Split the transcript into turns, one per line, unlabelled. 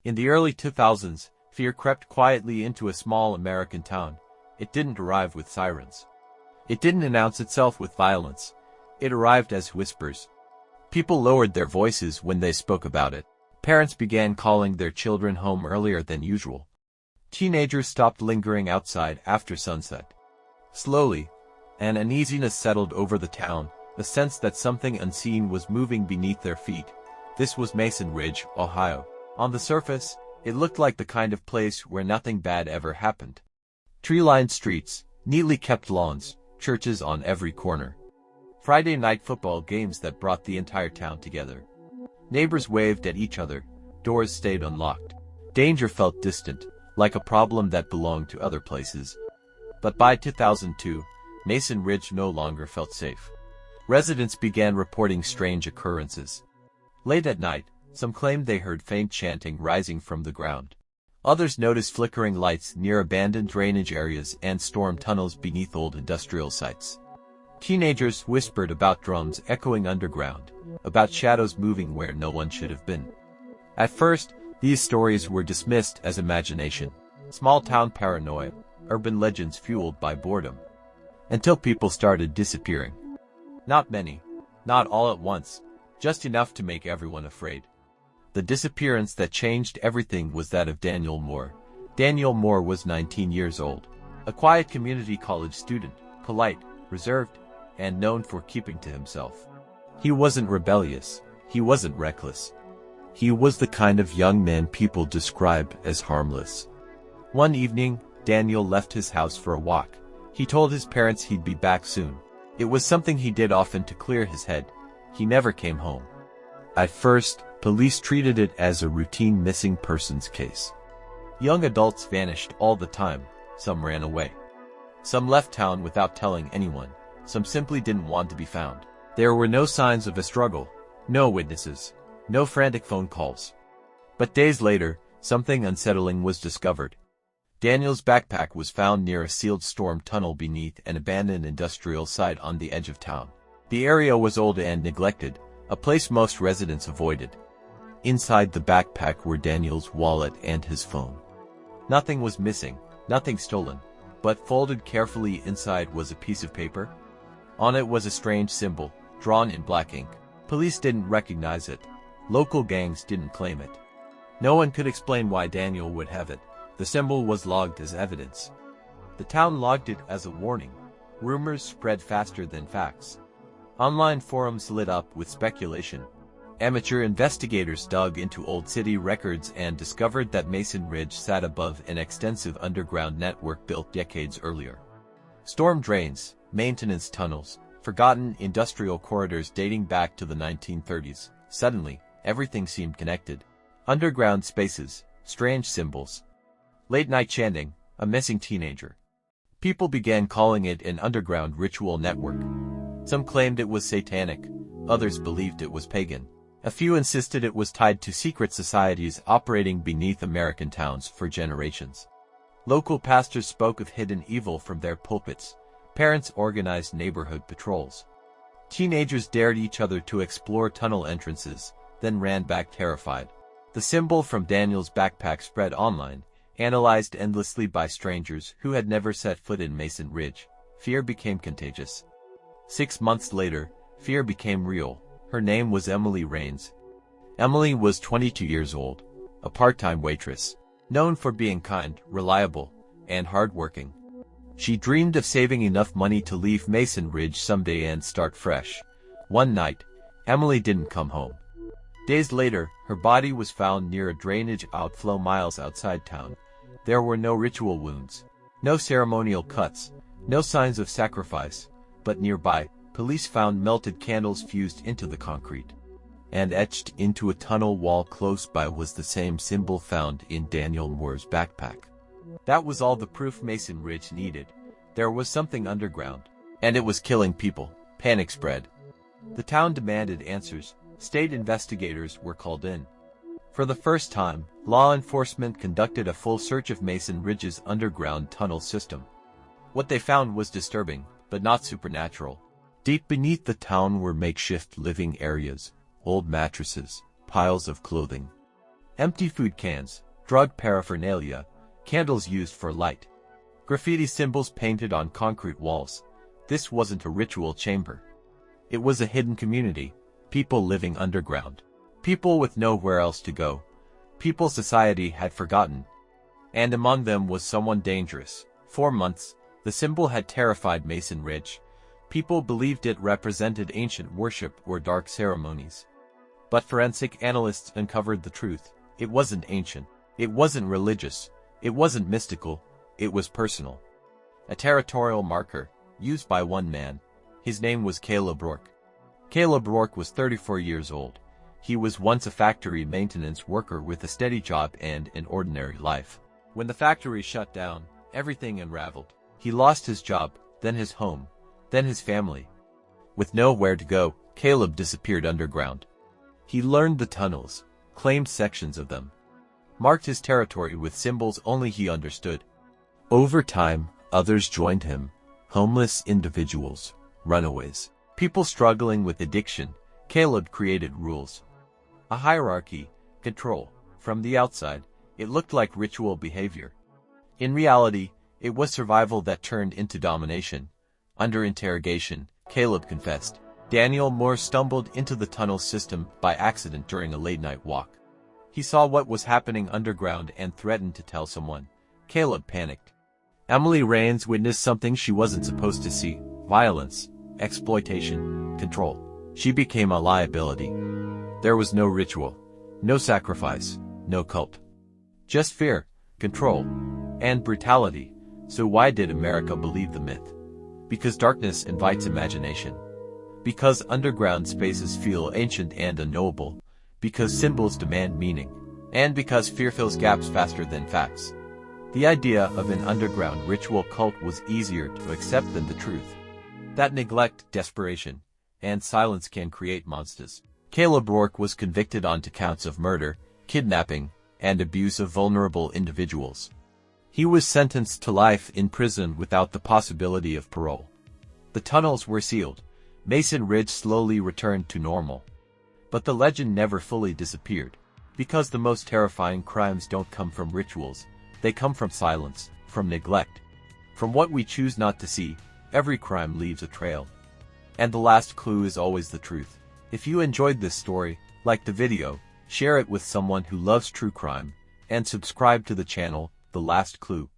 In the early 2000s, fear crept quietly into a small American town. It didn't arrive with sirens. It didn't announce itself with violence. It arrived as whispers. People lowered their voices when they spoke about it. Parents began calling their children home earlier than usual. Teenagers stopped lingering outside after sunset. Slowly, an uneasiness settled over the town, the sense that something unseen was moving beneath their feet. This was Mason Ridge, Ohio. On the surface, it looked like the kind of place where nothing bad ever happened. Tree-lined streets, neatly kept lawns, churches on every corner. Friday night football games that brought the entire town together. Neighbors waved at each other, doors stayed unlocked. Danger felt distant, like a problem that belonged to other places. But by 2002, Mason Ridge no longer felt safe. Residents began reporting strange occurrences. Late at night, some claimed they heard faint chanting rising from the ground. Others noticed flickering lights near abandoned drainage areas and storm tunnels beneath old industrial sites. Teenagers whispered about drums echoing underground, about shadows moving where no one should have been. At first, these stories were dismissed as imagination, small-town paranoia, urban legends fueled by boredom. Until people started disappearing. Not many, not all at once, just enough to make everyone afraid. The disappearance that changed everything was that of Daniel Moore. Daniel Moore was 19 years old, a quiet community college student, polite, reserved, and known for keeping to himself. He wasn't rebellious, he wasn't reckless. He was the kind of young man people describe as harmless. One evening, Daniel left his house for a walk. He told his parents he'd be back soon. It was something he did often to clear his head. He never came home. At first, police treated it as a routine missing persons case. Young adults vanished all the time. Some ran away. Some left town without telling anyone. Some simply didn't want to be found. There were no signs of a struggle, no witnesses, no frantic phone calls. But days later, something unsettling was discovered. Daniel's backpack was found near a sealed storm tunnel beneath an abandoned industrial site on the edge of town. The area was old and neglected, a place most residents avoided. Inside the backpack were Daniel's wallet and his phone. Nothing was missing, nothing stolen, but folded carefully inside was a piece of paper. On it was a strange symbol, drawn in black ink. Police didn't recognize it. Local gangs didn't claim it. No one could explain why Daniel would have it. The symbol was logged as evidence. The town logged it as a warning. Rumors spread faster than facts. Online forums lit up with speculation. Amateur investigators dug into old city records and discovered that Mason Ridge sat above an extensive underground network built decades earlier. Storm drains, maintenance tunnels, forgotten industrial corridors dating back to the 1930s. Suddenly, everything seemed connected. Underground spaces, strange symbols. Late-night chanting, a missing teenager. People began calling it an underground ritual network. Some claimed it was satanic, others believed it was pagan. A few insisted it was tied to secret societies operating beneath American towns for generations. Local pastors spoke of hidden evil from their pulpits. Parents organized neighborhood patrols. Teenagers dared each other to explore tunnel entrances, then ran back terrified. The symbol from Daniel's backpack spread online, analyzed endlessly by strangers who had never set foot in Mason Ridge. Fear became contagious. 6 months later, fear became real. Her name was Emily Rains. Emily was 22 years old, a part-time waitress, known for being kind, reliable, and hardworking. She dreamed of saving enough money to leave Mason Ridge someday and start fresh. One night, Emily didn't come home. Days later, her body was found near a drainage outflow miles outside town. There were no ritual wounds, no ceremonial cuts, no signs of sacrifice, but nearby, police found melted candles fused into the concrete. And etched into a tunnel wall close by was the same symbol found in Daniel Moore's backpack. That was all the proof Mason Ridge needed. There was something underground, and it was killing people. Panic spread. The town demanded answers. State investigators were called in. For the first time, law enforcement conducted a full search of Mason Ridge's underground tunnel system. What they found was disturbing, but not supernatural. Deep beneath the town were makeshift living areas, old mattresses, piles of clothing. Empty food cans, drug paraphernalia, candles used for light. Graffiti symbols painted on concrete walls. This wasn't a ritual chamber. It was a hidden community, people living underground. People with nowhere else to go. People society had forgotten. And among them was someone dangerous. For months, the symbol had terrified Mason Ridge. People believed it represented ancient worship or dark ceremonies. But forensic analysts uncovered the truth. It wasn't ancient. It wasn't religious. It wasn't mystical. It was personal. A territorial marker, used by one man. His name was Caleb Rourke. Caleb Rourke was 34 years old. He was once a factory maintenance worker with a steady job and an ordinary life. When the factory shut down, everything unraveled. He lost his job, then his home, then his family. With nowhere to go, Caleb disappeared underground. He learned the tunnels, claimed sections of them, marked his territory with symbols only he understood. Over time, others joined him. Homeless individuals, runaways, people struggling with addiction. Caleb created rules. A hierarchy, control. From the outside, it looked like ritual behavior. In reality, it was survival that turned into domination. Under interrogation, Caleb confessed. Daniel Moore stumbled into the tunnel system by accident during a late-night walk. He saw what was happening underground and threatened to tell someone. Caleb panicked. Emily Rains witnessed something she wasn't supposed to see. Violence, exploitation, control. She became a liability. There was no ritual, no sacrifice, no cult. Just fear, control, and brutality. So why did America believe the myth? Because darkness invites imagination. Because underground spaces feel ancient and unknowable. Because symbols demand meaning. And because fear fills gaps faster than facts. The idea of an underground ritual cult was easier to accept than the truth. That neglect, desperation, and silence can create monsters. Caleb Rourke was convicted on 2 counts of murder, kidnapping, and abuse of vulnerable individuals. He was sentenced to life in prison without the possibility of parole. The tunnels were sealed. Mason Ridge slowly returned to normal. But the legend never fully disappeared. Because the most terrifying crimes don't come from rituals. They come from silence, from neglect. From what we choose not to see. Every crime leaves a trail. And the last clue is always the truth. If you enjoyed this story, like the video, share it with someone who loves true crime, and subscribe to the channel, The Last Clue.